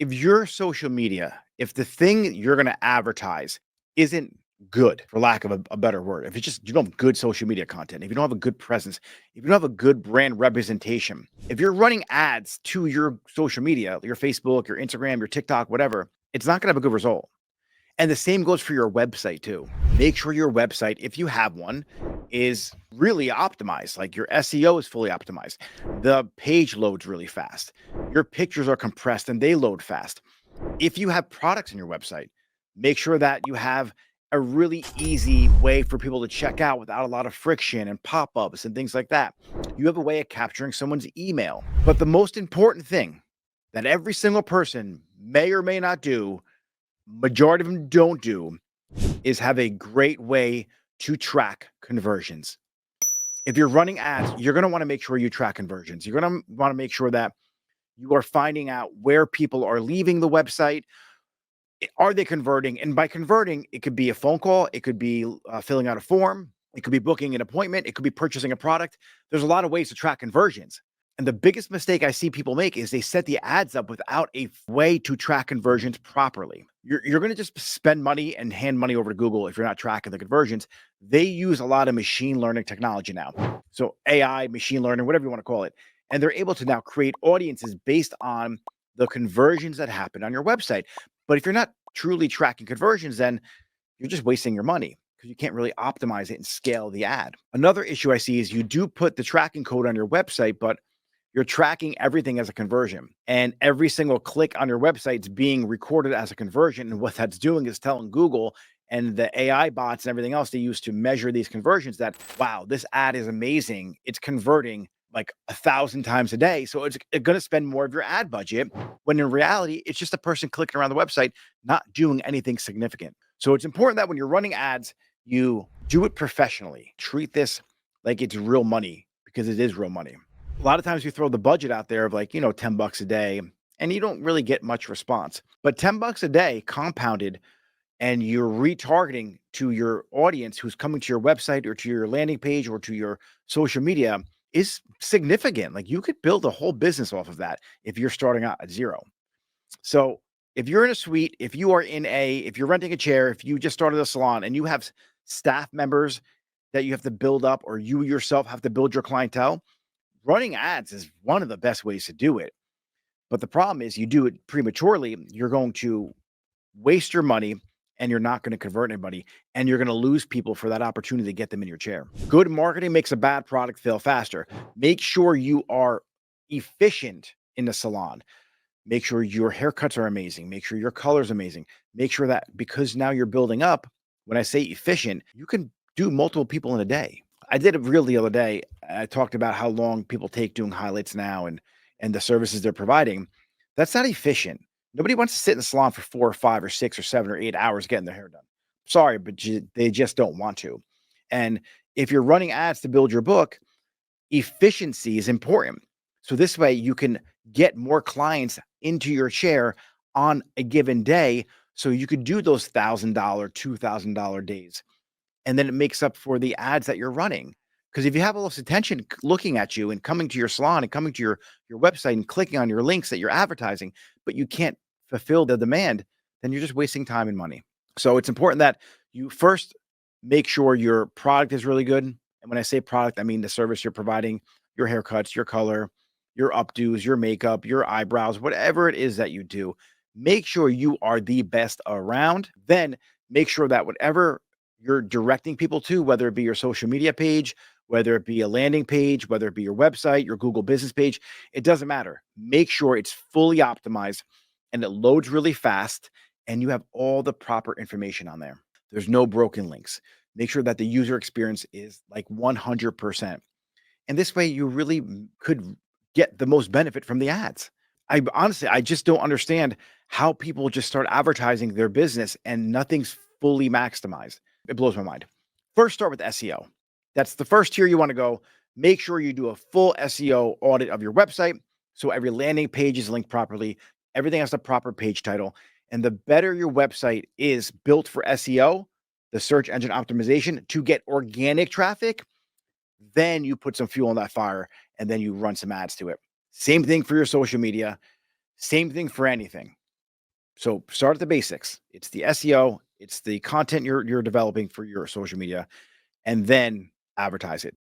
If your social media, if the thing you're going to advertise isn't good, for lack of a better word, if it's just you don't have good social media content, if you don't have a good presence, if you don't have a good brand representation, if you're running ads to your social media, your Facebook, your Instagram, your TikTok, whatever, it's not going to have a good result. And the same goes for your website too. Make sure your website, if you have one, is really optimized. Like your SEO is fully optimized. The page loads really fast. Your pictures are compressed and they load fast. If you have products in your website, make sure that you have a really easy way for people to check out without a lot of friction and pop-ups and things like that. You have a way of capturing someone's email. But the most important thing that every single person may or may not do, majority of them don't do, is have a great way to track conversions. If you're running ads, you're going to want to make sure you track conversions. You're going to want to make sure that you are finding out where people are leaving the website. Are they converting? And by converting, it could be a phone call, it could be filling out a form, it could be booking an appointment, it could be purchasing a product. There's a lot of ways to track conversions. And the biggest mistake I see people make is they set the ads up without a way to track conversions properly. You're going to just spend money and hand money over to Google if you're not tracking the conversions. They use a lot of machine learning technology now. So AI, machine learning, whatever you want to call it. And they're able to now create audiences based on the conversions that happen on your website. But if you're not truly tracking conversions, then you're just wasting your money because you can't really optimize it and scale the ad. Another issue I see is you do put the tracking code on your website, but you're tracking everything as a conversion. And every single click on your website is being recorded as a conversion. And what that's doing is telling Google and the AI bots and everything else they use to measure these conversions that, wow, this ad is amazing. It's converting like 1,000 times a day. So it's going to spend more of your ad budget when in reality, it's just a person clicking around the website, not doing anything significant. So it's important that when you're running ads, you do it professionally. Treat this like it's real money because it is real money. A lot of times you throw the budget out there of like, $10 a day and you don't really get much response. But $10 a day compounded and you're retargeting to your audience who's coming to your website or to your landing page or to your social media is significant. Like you could build a whole business off of that if you're starting out at zero. So if you're in a suite, if you're renting a chair, if you just started a salon and you have staff members that you have to build up or you yourself have to build your clientele, running ads is one of the best ways to do it. But the problem is you do it prematurely, you're going to waste your money and you're not going to convert anybody and you're going to lose people for that opportunity to get them in your chair. Good marketing makes a bad product fail faster. Make sure you are efficient in the salon. Make sure your haircuts are amazing. Make sure your color's amazing. Make sure that because now you're building up, when I say efficient, you can do multiple people in a day. I did a reel the other day. I talked about how long people take doing highlights now and the services they're providing. That's not efficient. Nobody wants to sit in the salon for 4 or 5 or 6 or 7 or 8 hours getting their hair done. Sorry, but they just don't want to. And if you're running ads to build your book, efficiency is important. So this way you can get more clients into your chair on a given day. So you could do those $1,000, $2,000 days. And then it makes up for the ads that you're running. Because if you have all this attention looking at you and coming to your salon and coming to your website and clicking on your links that you're advertising, but you can't fulfill the demand, then you're just wasting time and money. So it's important that you first make sure your product is really good. And when I say product, I mean the service you're providing, your haircuts, your color, your updos, your makeup, your eyebrows, whatever it is that you do. Make sure you are the best around. Then make sure that whatever you're directing people to, whether it be your social media page, whether it be a landing page, whether it be your website, your Google business page, it doesn't matter. Make sure it's fully optimized and it loads really fast and you have all the proper information on there. There's no broken links. Make sure that the user experience is like 100%. And this way you really could get the most benefit from the ads. I just don't understand how people just start advertising their business and nothing's fully maximized. It blows my mind. First, start with SEO. That's the first tier you want to go. Make sure you do a full SEO audit of your website. So every landing page is linked properly. Everything has the proper page title. And the better your website is built for SEO, the search engine optimization, to get organic traffic, then you put some fuel on that fire and then you run some ads to it. Same thing for your social media. Same thing for anything. So start at the basics. It's the SEO, it's the content you're developing for your social media, and then advertise it.